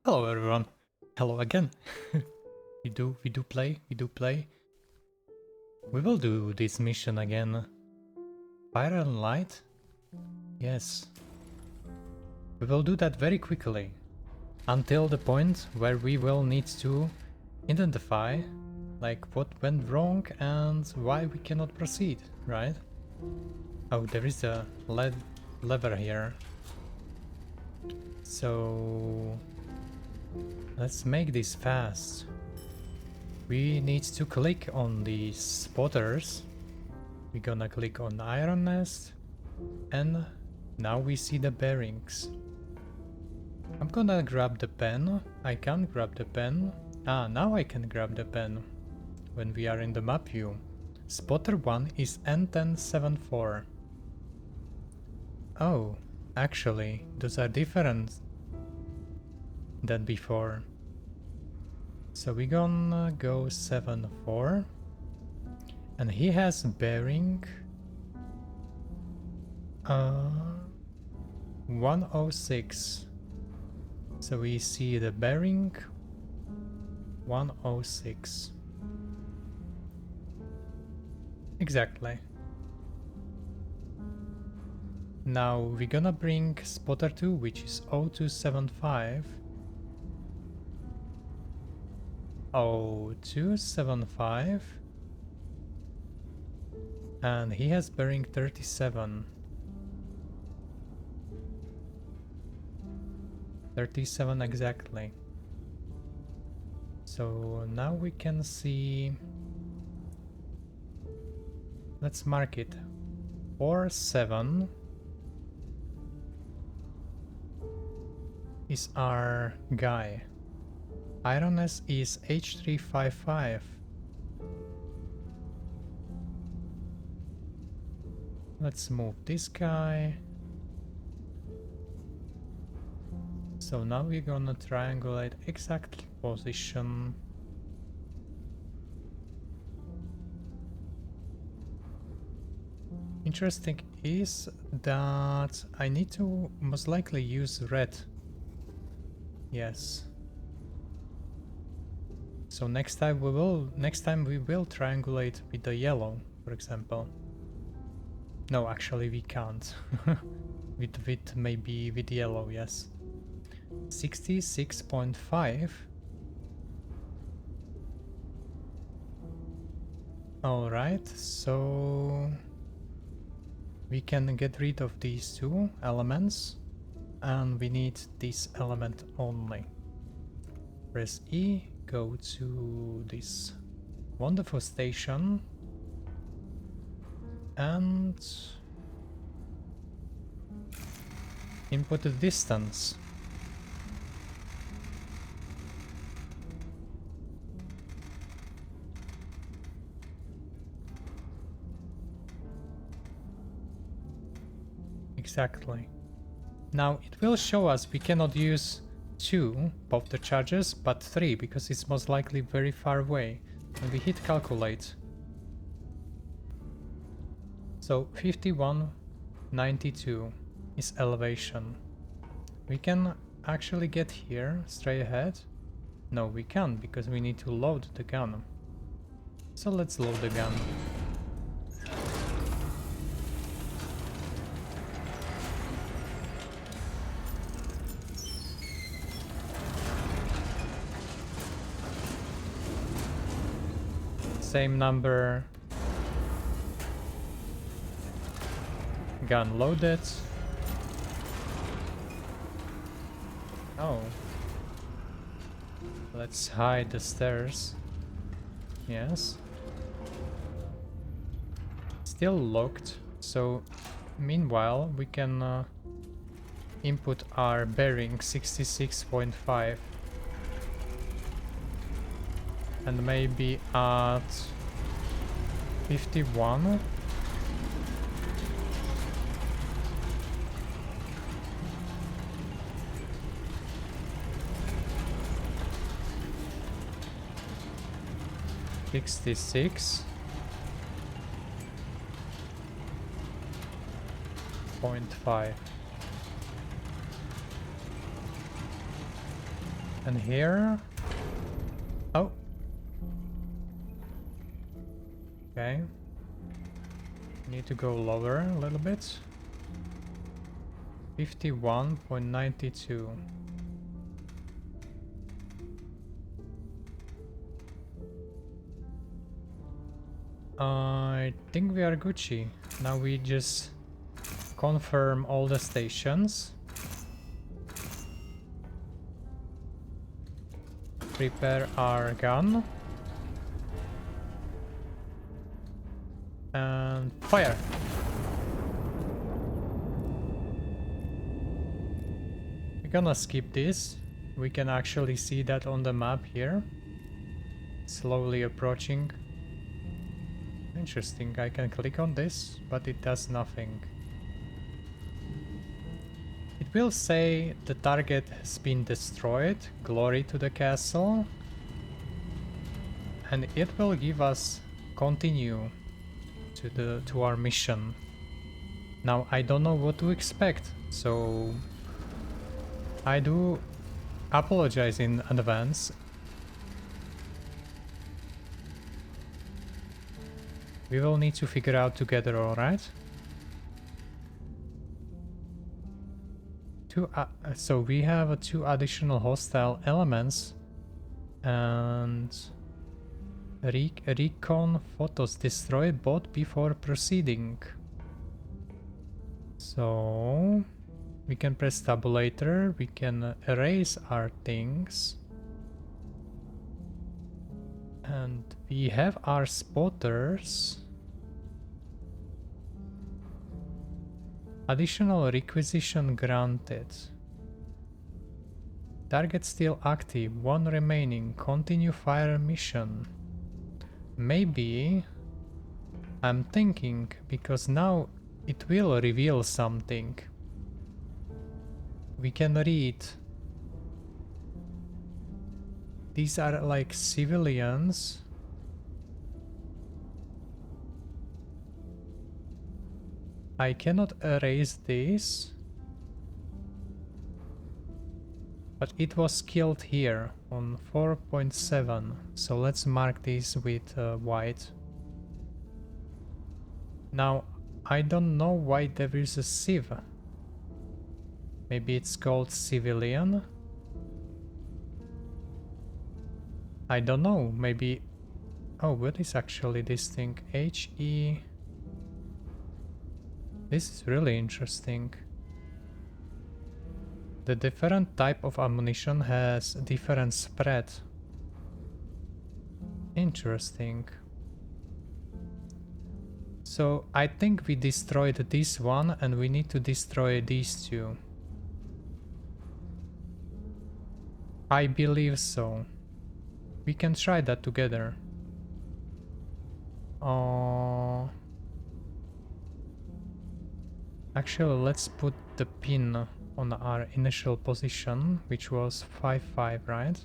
Hello everyone. Hello again. we do play. We will do this mission again. Fire and light? Yes. We will do that very quickly. Until the point where we will need to identify like what went wrong and why we cannot proceed, right? Oh, there is a lever here. So let's make this fast. We need to click on these spotters. We're gonna click on iron nest and now we see the bearings. I'm gonna grab the pen. I can't grab the pen. Ah, now I can grab the pen when we are in the map view. Spotter 1 is N1074. Oh, actually, those are different than before. So we're gonna go 7-4. And he has bearing 106. So we see the bearing 106. Exactly. Now we're gonna bring spotter 2, which is 0275. 0275. And he has bearing 37. 37 exactly. So now we can see. Let's mark it. 47 is our guy. Ironess is H355. Let's move this guy. So now we're gonna triangulate exact position. Interesting is that I need to most likely use red. Yes. So next time we will triangulate with the yellow, for example. No, actually we can't. with maybe with yellow, yes. 66.5. Alright, so we can get rid of these two elements and we need this element only. Press E, go to this wonderful station and input the distance. Exactly. Now it will show us we cannot use 2 of the charges, but 3 because it's most likely very far away. And we hit calculate. So 5192 is elevation. We can actually get here straight ahead. No, we can't because we need to load the gun. So let's load the gun. Same number. Gun loaded. Oh. Let's hide the stairs. Yes. Still locked. So meanwhile we can input our bearing 66.5. And maybe at 51. $66.5. And here... Oh. Okay. Need to go lower a little bit. 51.92. I think we are Gucci. Now we just confirm all the stations. Prepare our gun. And fire! We're gonna skip this. We can actually see that on the map here. Slowly approaching. Interesting, I can click on this, but it does nothing. It will say the target has been destroyed, glory to the castle. And it will give us continue to our mission. Now I don't know what to expect, so I do apologize in advance. We will need to figure out together, alright? So we have 2 additional hostile elements and recon photos destroy bot before proceeding. So we can press tabulator, we can erase our things. And we have our spotters. Additional requisition granted. Target still active, 1 remaining. Continue fire mission. Maybe I'm thinking because now it will reveal something. We can read. These are like civilians. I cannot erase this. But it was killed here on 4.7. So let's mark this with white. Now, I don't know why there is a civ. Maybe it's called civilian? I don't know, maybe... Oh, what is actually this thing? HE... This is really interesting. The different type of ammunition has different spread. Interesting. So I think we destroyed this one and we need to destroy these 2. I believe so. We can try that together. Actually, let's put the pin on our initial position, which was 5-5, right?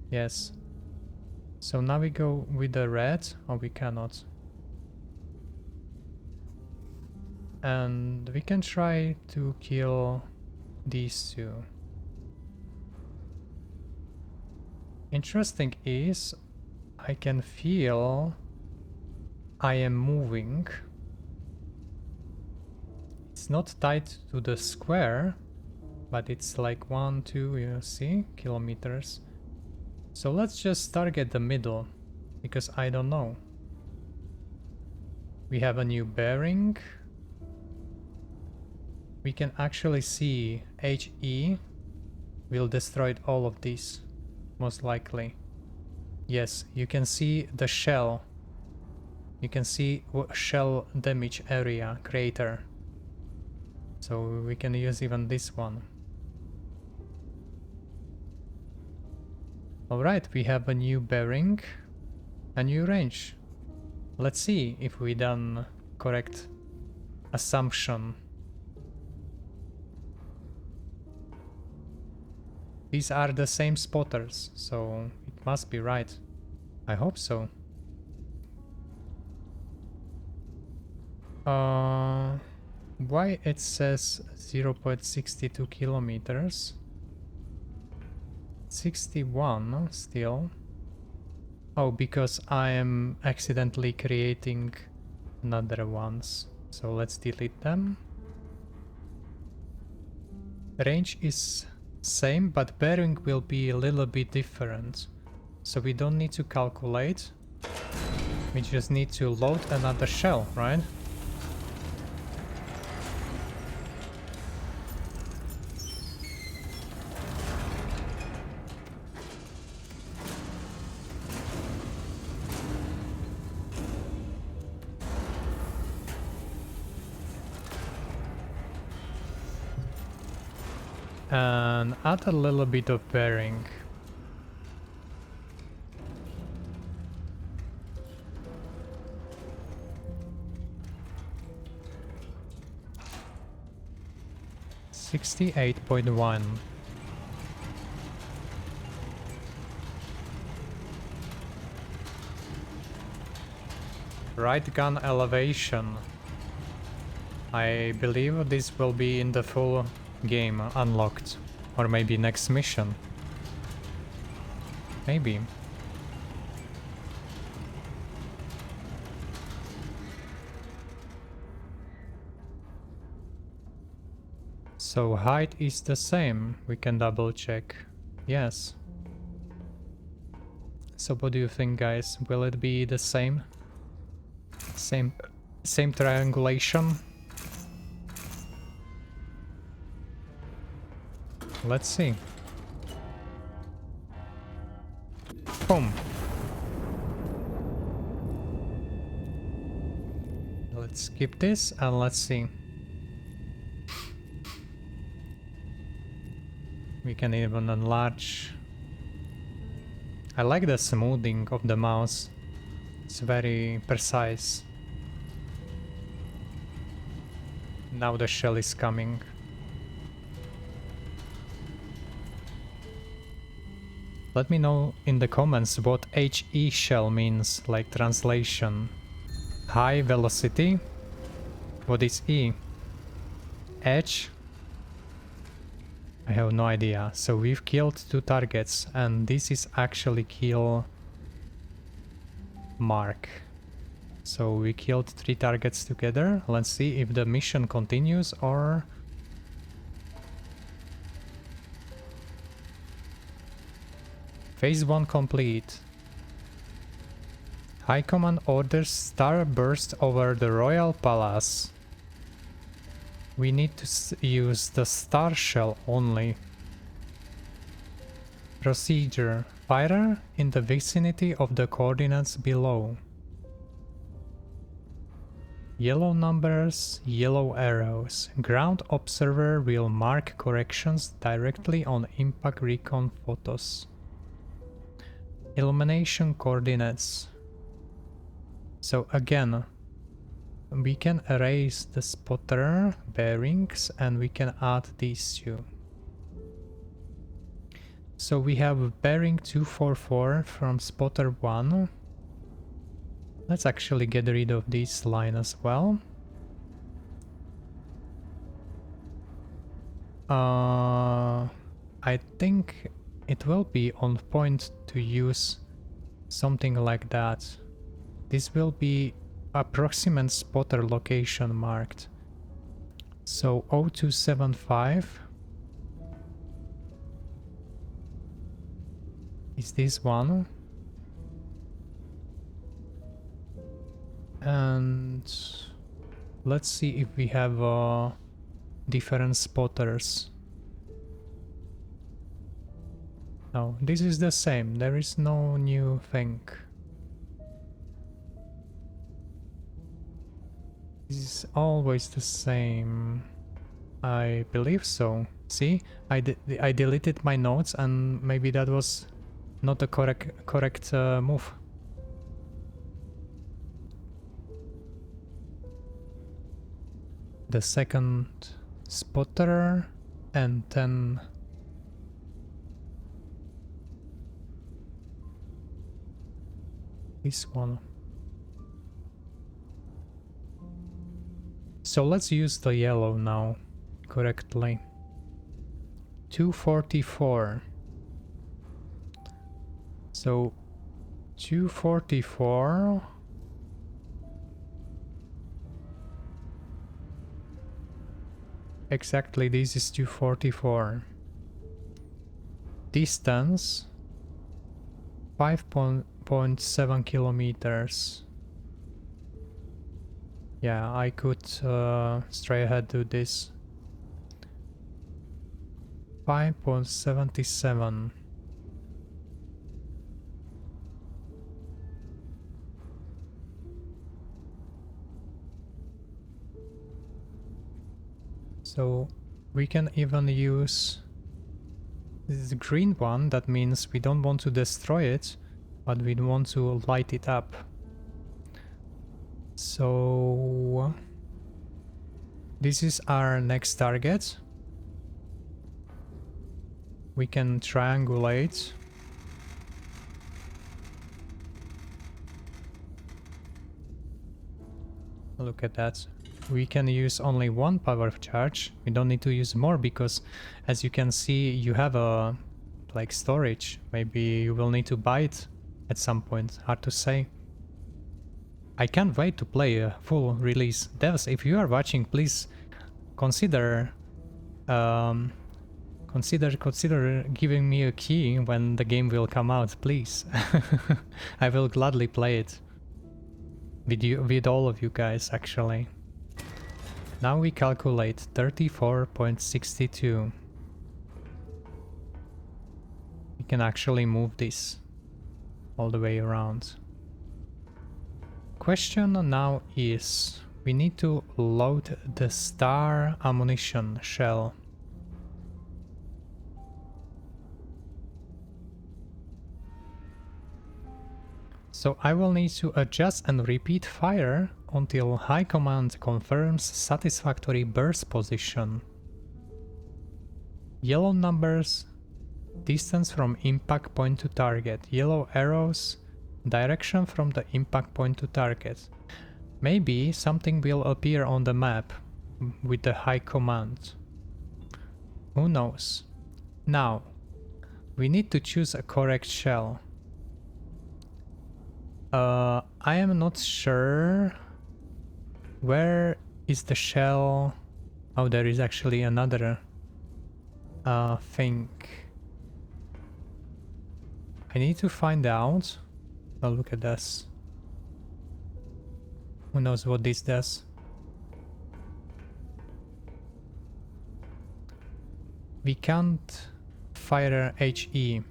Yes. So now we go with the red, or we cannot. And we can try to kill these 2. Interesting is, I can feel I am moving. It's not tied to the square, but it's like 1, 2, you see, kilometers. So let's just target the middle, because I don't know. We have a new bearing. We can actually see HE will destroy all of these, most likely. Yes, you can see the shell. You can see shell damage area, crater. So we can use even this one. Alright, we have a new bearing, a new range. Let's see if we done correct assumption. These are the same spotters, so it must be right. I hope so. Why it says 0.62 kilometers? 61 still. Oh, because I am accidentally creating another ones. So let's delete them. Range is same, but bearing will be a little bit different. So we don't need to calculate. We just need to load another shell, right? And add a little bit of bearing. $68.1. Right gun elevation. I believe this will be in the full game unlocked. Or maybe next mission. Maybe. So height is the same. We can double check. Yes. So what do you think, guys? Will it be the same? Same triangulation? Let's see. Boom. Let's skip this and let's see. We can even enlarge. I like the smoothing of the mouse. It's very precise. Now the shell is coming. Let me know in the comments what HE shell means, like translation. High velocity. What is E? Edge? I have no idea. So we've killed 2 targets and this is actually kill mark. So we killed 3 targets together. Let's see if the mission continues or... Phase 1 complete. High Command orders starburst over the Royal Palace. We need to use the star shell only. Procedure. Fire in the vicinity of the coordinates below. Yellow numbers, yellow arrows. Ground observer will mark corrections directly on impact recon photos. Illumination coordinates. So again, we can erase the spotter bearings and we can add these two. So we have bearing 244 from spotter 1. Let's actually get rid of this line as well. I think it will be on point to use something like that. This will be approximate spotter location marked. So 0275 is this one. And let's see if we have different spotters. No, this is the same. There is no new thing. This is always the same. I believe so. See, I deleted my notes and maybe that was not the correct move. The second spotter and then this one. So let's use the yellow now correctly. 244. So 244. Exactly, this is 244. Distance 5.7 kilometers. Yeah, I could straight ahead do this. 5.77. So we can even use this green one. That means we don't want to destroy it, but we want to light it up. So this is our next target. We can triangulate. Look at that. We can use only one power charge. We don't need to use more because, as you can see, you have a like storage. Maybe you will need to buy it at some point. Hard to say. I can't wait to play a full release. Devs, if you are watching, please consider consider giving me a key when the game will come out, please. I will gladly play it with you, with all of you guys, actually. Now we calculate 34.62. We can actually move this all the way around. Question now is, we need to load the star ammunition shell. So I will need to adjust and repeat fire until High Command confirms satisfactory burst position. Yellow numbers, distance from impact point to target. Yellow arrows, direction from the impact point to target. Maybe something will appear on the map with the High Command. Who knows? Now, we need to choose a correct shell. I am not sure where is the shell. Oh, there is actually another thing. I need to find out. Oh, look at this. Who knows what this does? We can't fire HE.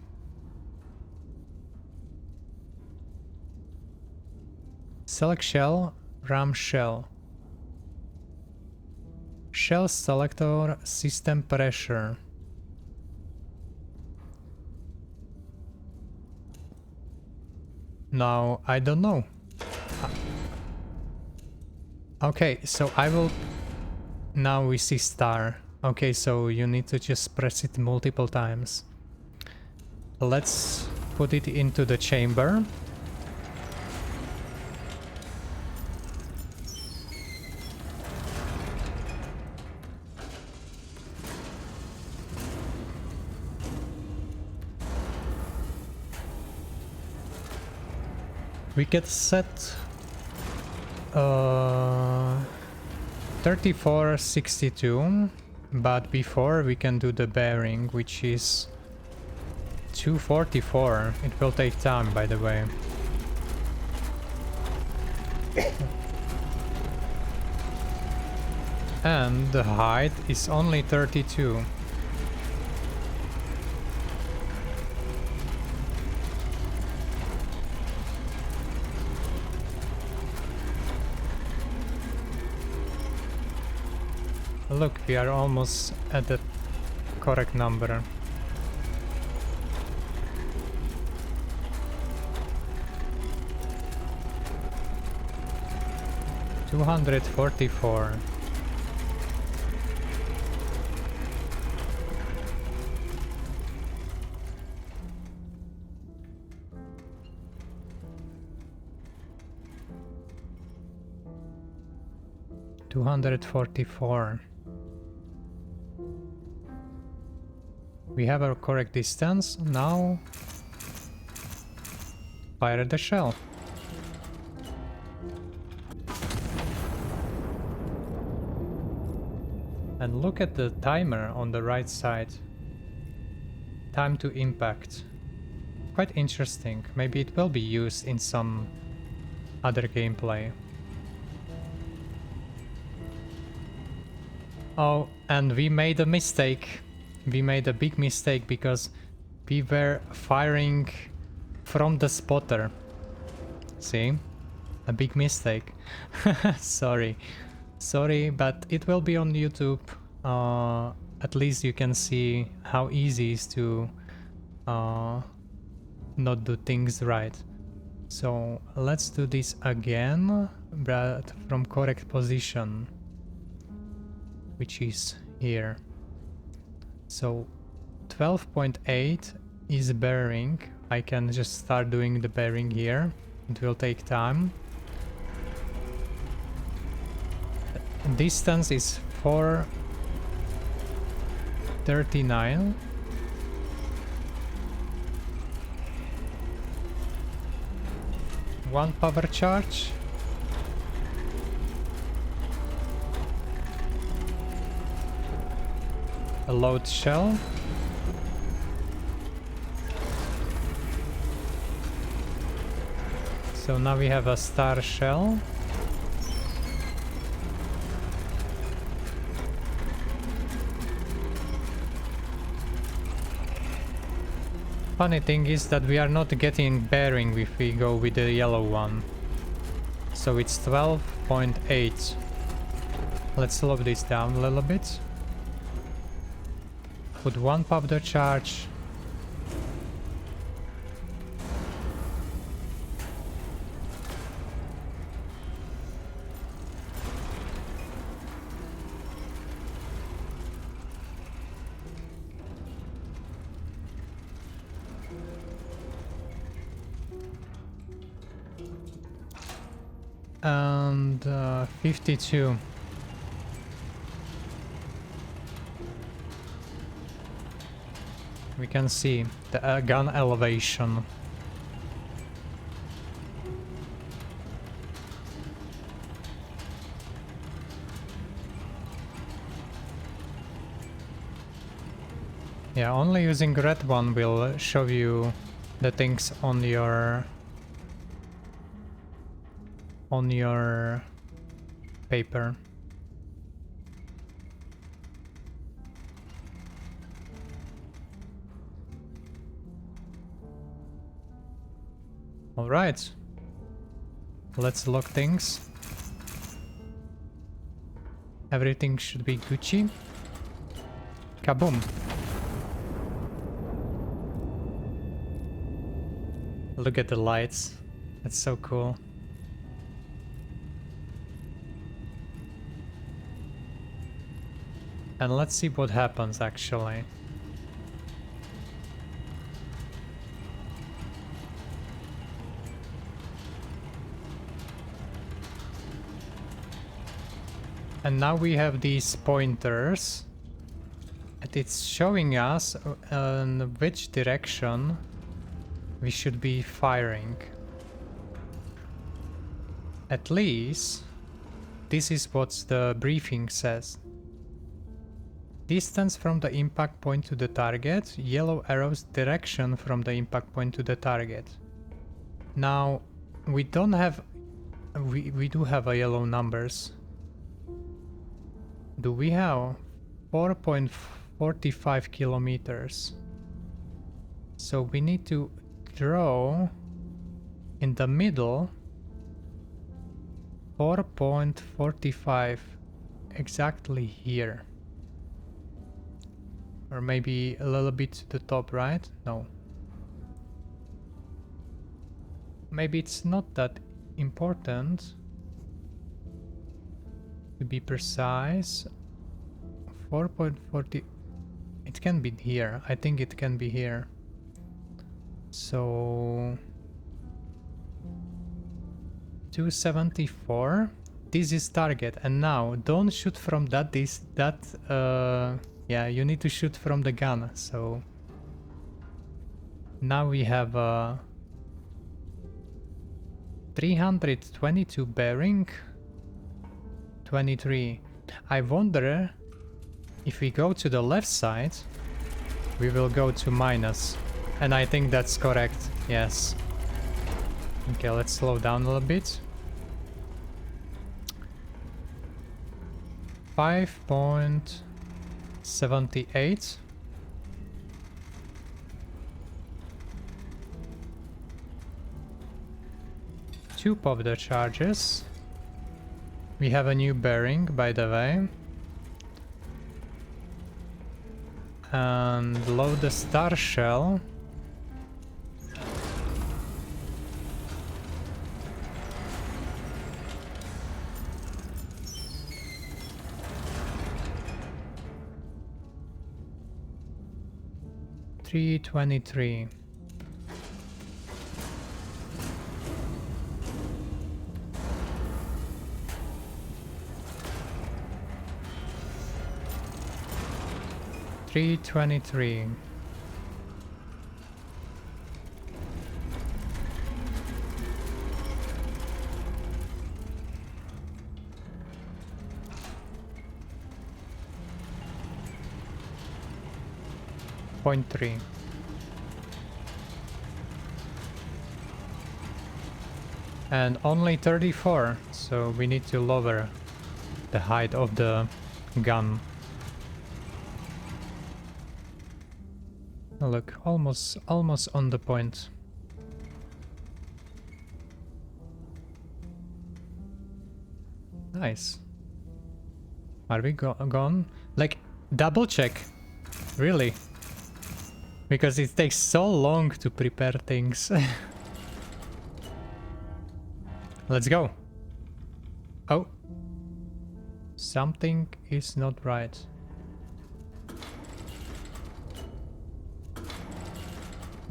Select shell, ram shell. Shell selector, system pressure. Now, I don't know. Okay, so I will... Now we see star. Okay, so you need to just press it multiple times. Let's put it into the chamber. We get set 3462, but before we can do the bearing, which is 244. It will take time, by the way. And the height is only 32. Look, we are almost at the correct number. $244. 244. We have our correct distance. Now fire the shell. And look at the timer on the right side. Time to impact. Quite interesting. Maybe it will be used in some other gameplay. Oh, and we made a mistake. We made a big mistake because we were firing from the spotter. See? A big mistake. Sorry. Sorry, but it will be on YouTube. At least you can see how easy it is to not do things right. So let's do this again, but from correct position, which is here. So 12.8 is bearing. I can just start doing the bearing here. It will take time. Distance is 439. One power charge. A load shell. So now we have a star shell. Funny thing is that we are not getting bearing if we go with the yellow one. So it's 12.8. Let's slow this down a little bit. Put one powder charge. And 52. We can see the gun elevation. Yeah, only using red one will show you the things on your paper. All right, let's lock things. Everything should be Gucci. Kaboom. Look at the lights. That's so cool. And let's see what happens actually. And now we have these pointers. And it's showing us in which direction we should be firing. At least this is what the briefing says. Distance from the impact point to the target, yellow arrows direction from the impact point to the target. Now we don't have, we do have a yellow numbers. Do we have 4.45 kilometers? So we need to draw in the middle 4.45 exactly here. Or maybe a little bit to the top, right? No. Maybe it's not that important. To be precise, 4.40. It can be here. I think it can be here. So 274 This is target, and now don't shoot from that. Yeah, you need to shoot from the gun. So now we have 322 bearing, 23. I wonder if we go to the left side, we will go to minus, and I think that's correct. Yes. Okay, let's slow down a little bit. 5.78. Two pop the charges. We have a new bearing, by the way. And load the star shell. $323. $323. .3. And only 34, so we need to lower the height of the gun. Look, almost on the point. Nice. Are we gone? Like, double check. Really? Because it takes so long to prepare things. Let's go. Oh. Something is not right.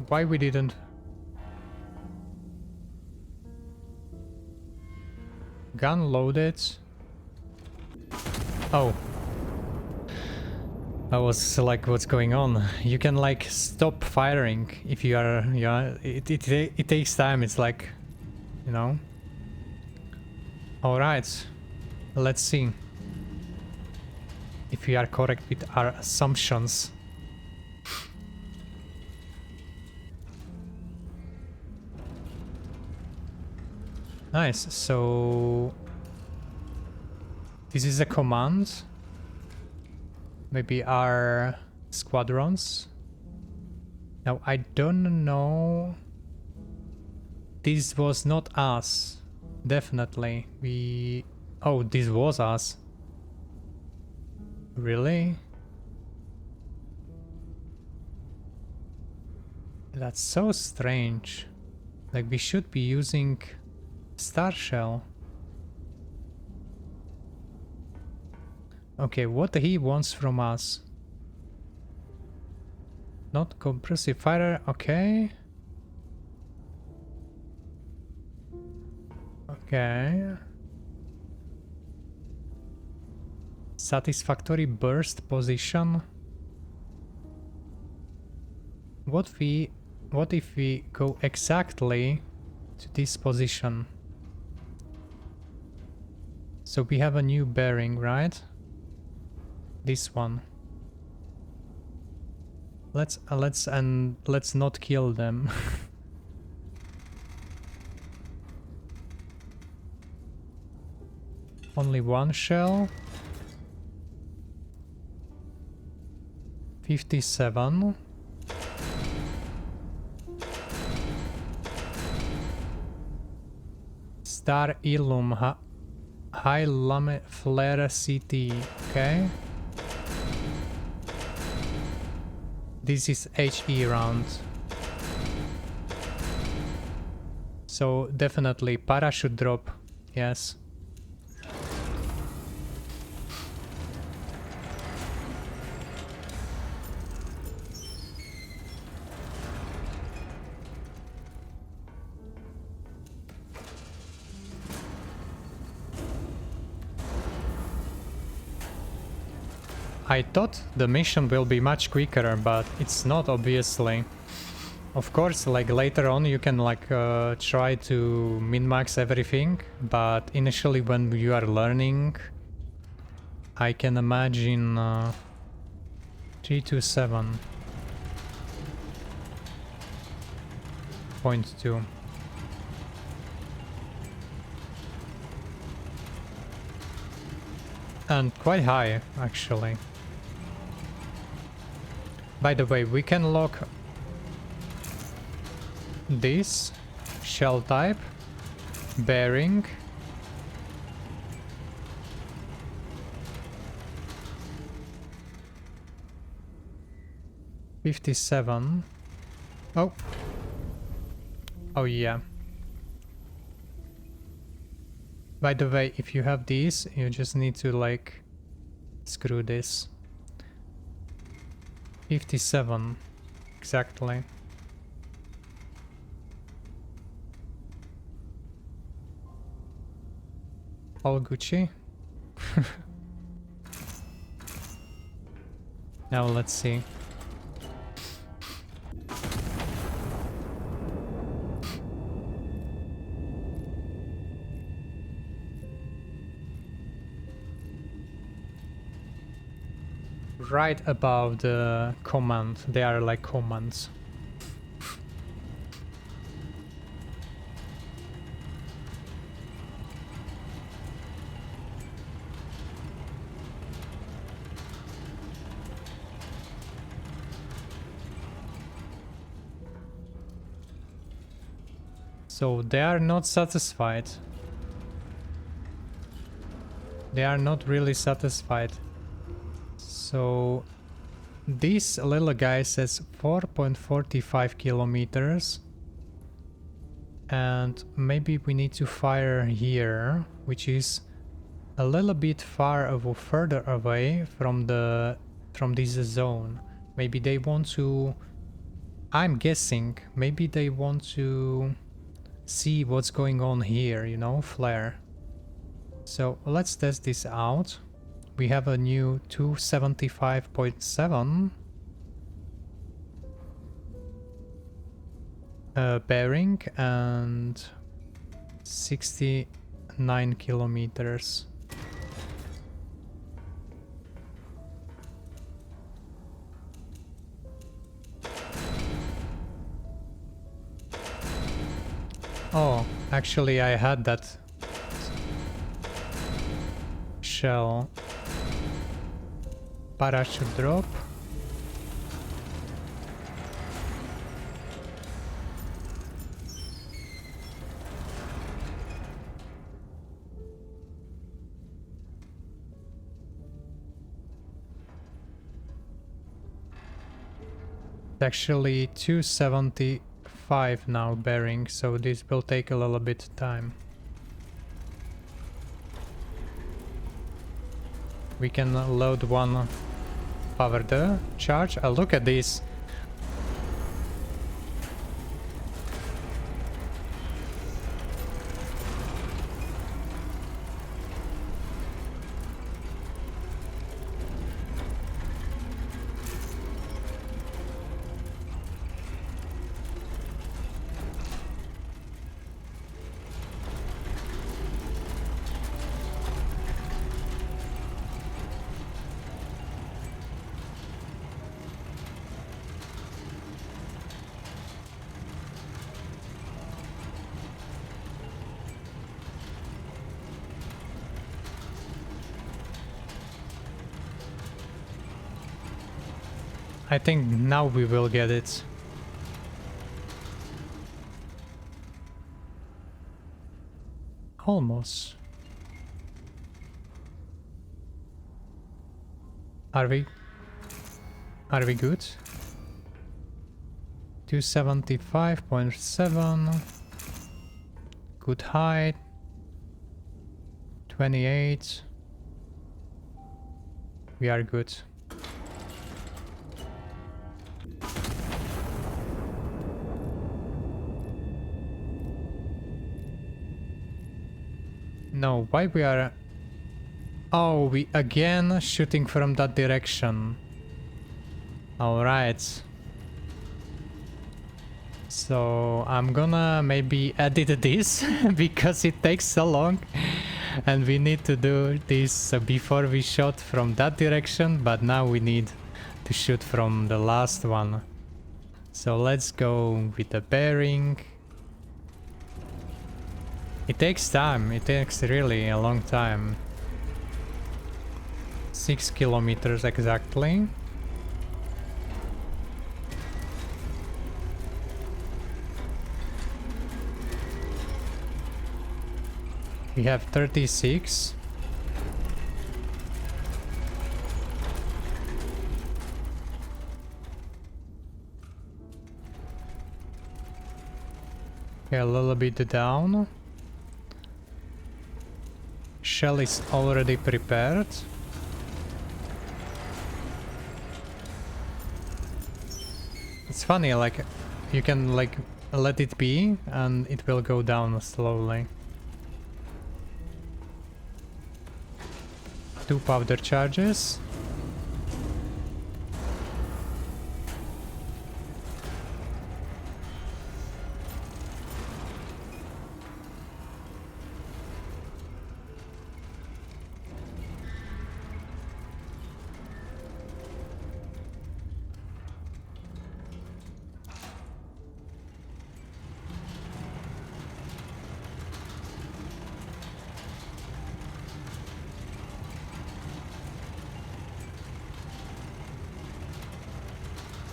Why we didn't? Gun loaded. Oh. I was like, what's going on? You can like stop firing if you are, yeah, it takes time. It's like, you know. All right, let's see if we are correct with our assumptions. Nice. So this is a command. Maybe our squadrons. Now I don't know. This was not us. Definitely. Oh, this was us. Really? That's so strange. Like, we should be using Star Shell. Okay, what he wants from us? Not compressive fire, okay. Okay. Satisfactory burst position. What if we go exactly to this position? So we have a new bearing, right? This one. Let's not kill them. Only one shell. 57. Star Illum High Lame Flare CT. Okay. This is HE round. So definitely parachute drop. Yes. I thought the mission will be much quicker, but it's not, obviously. Of course, like later on you can like try to min-max everything, but initially when you are learning, I can imagine 327.2. And quite high, actually. By the way, we can lock this shell type, bearing, $57. Oh. Oh yeah. By the way, if you have these, you just need to like screw this. 57 exactly. All Gucci. Now let's see. Right above the command, they are like commands. So they are not satisfied. They are not really satisfied. So this little guy says 4.45 kilometers. And maybe we need to fire here, which is a little bit further away from this zone. Maybe they want to, I'm guessing, maybe they want to see what's going on here, you know, flare. So let's test this out. We have a new 275.7 bearing and 69 kilometers. Oh, actually I had that shell. Parachute drop. It's actually 275 now bearing, so this will take a little bit of time. We can load one power the charge. Look at this. I think now we will get it. Almost. Are we good? 275.7. Good height. 28. We are good. No, why we are Oh, we again shooting from that direction. Alright. So I'm gonna maybe edit this because it takes so long and we need to do this before we shot from that direction, but now we need to shoot from the last one. So let's go with the bearing. It takes time, it takes really a long time. 6 kilometers exactly. We have 36. Okay, a little bit down. Shell is already prepared. It's funny, like, you can, like, let it be and it will go down slowly. 2 powder charges.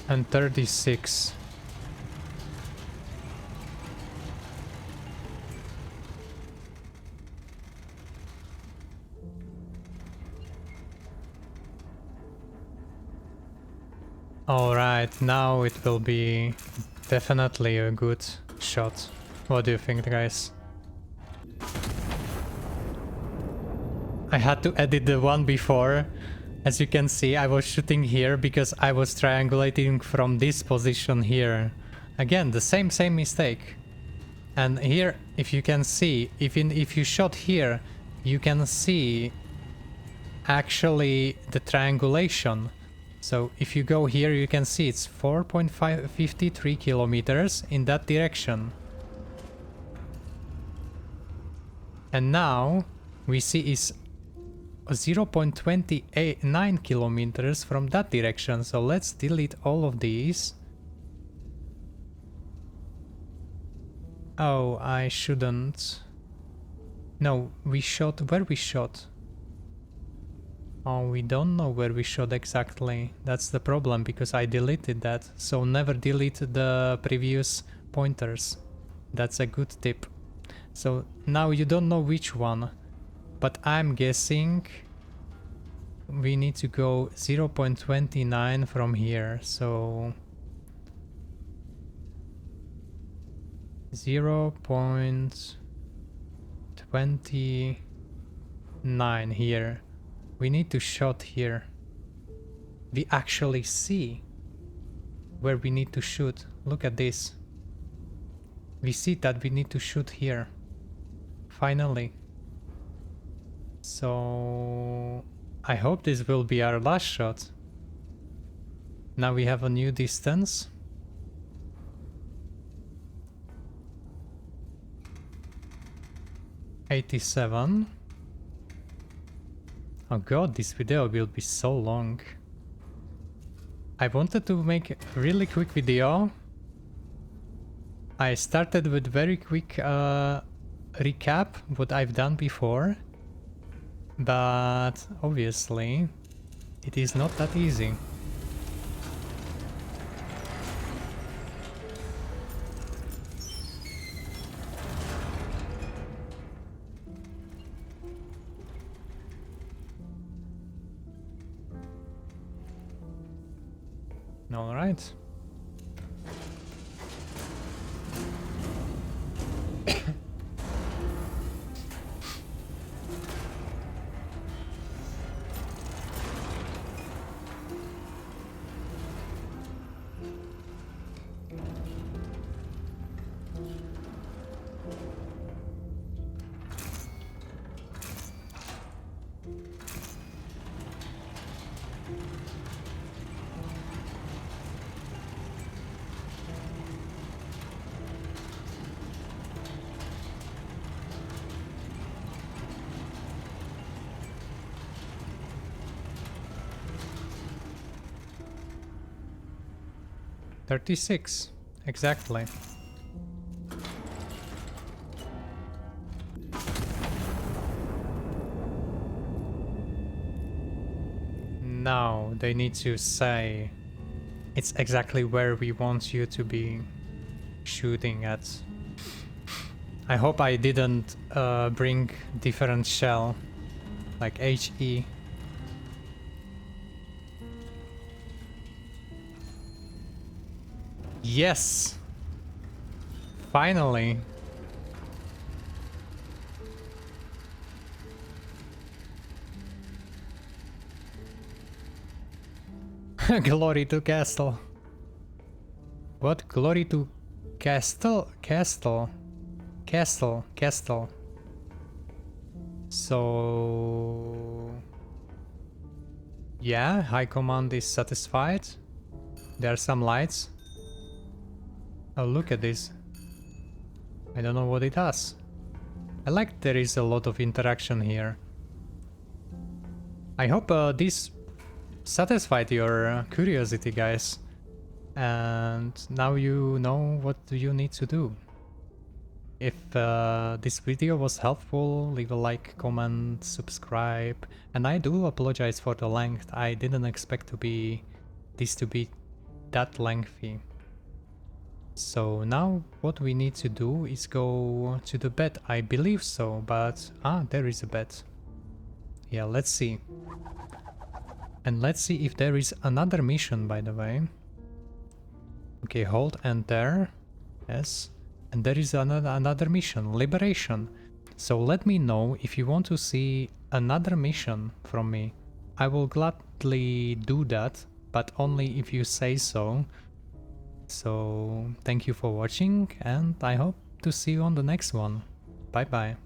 And 36. Alright, now it will be definitely a good shot. What do you think, guys? I had to edit the one before. As you can see, I was shooting here because I was triangulating from this position here. Again, the same mistake. And here, if you can see, even if you shot here, you can see actually the triangulation. So if you go here, you can see it's 4.53 kilometers in that direction. And now we see is 0.289 kilometers from that direction. So let's delete all of these. Oh, I shouldn't. No, we shot where we shot. Oh, we don't know where we shot exactly. That's the problem, because I deleted that. So never delete the previous pointers. That's a good tip. So now you don't know which one. But I'm guessing we need to go 0.29 from here. So 0.29 here. We need to shot here. We actually see where we need to shoot. Look at this. We see that we need to shoot here. Finally. So I hope this will be our last shot. Now we have a new distance. $87. Oh god, this video will be so long. I wanted to make a really quick video. I started with very quick recap what I've done before. But obviously it is not that easy. All right. 36. Exactly. Now they need to say it's exactly where we want you to be shooting at. I hope I didn't bring different shell, like HE. Yes! Finally! Glory to Castle. What? Glory to Castle? Castle. Castle. Castle. So... yeah, High Command is satisfied. There are some lights. Oh, look at this. I don't know what it does. I like there is a lot of interaction here. I hope this satisfied your curiosity, guys. And now you know what you need to do. If this video was helpful, leave a like, comment, subscribe. And I do apologize for the length. I didn't expect this to be that lengthy. So now what we need to do is go to the bed. I believe so, but there is a bed. Yeah, let's see. And let's see if there is another mission, by the way. Okay, hold enter. Yes. And there is another mission, Liberation. So let me know if you want to see another mission from me. I will gladly do that, but only if you say so. So thank you for watching, and I hope to see you on the next one. Bye bye.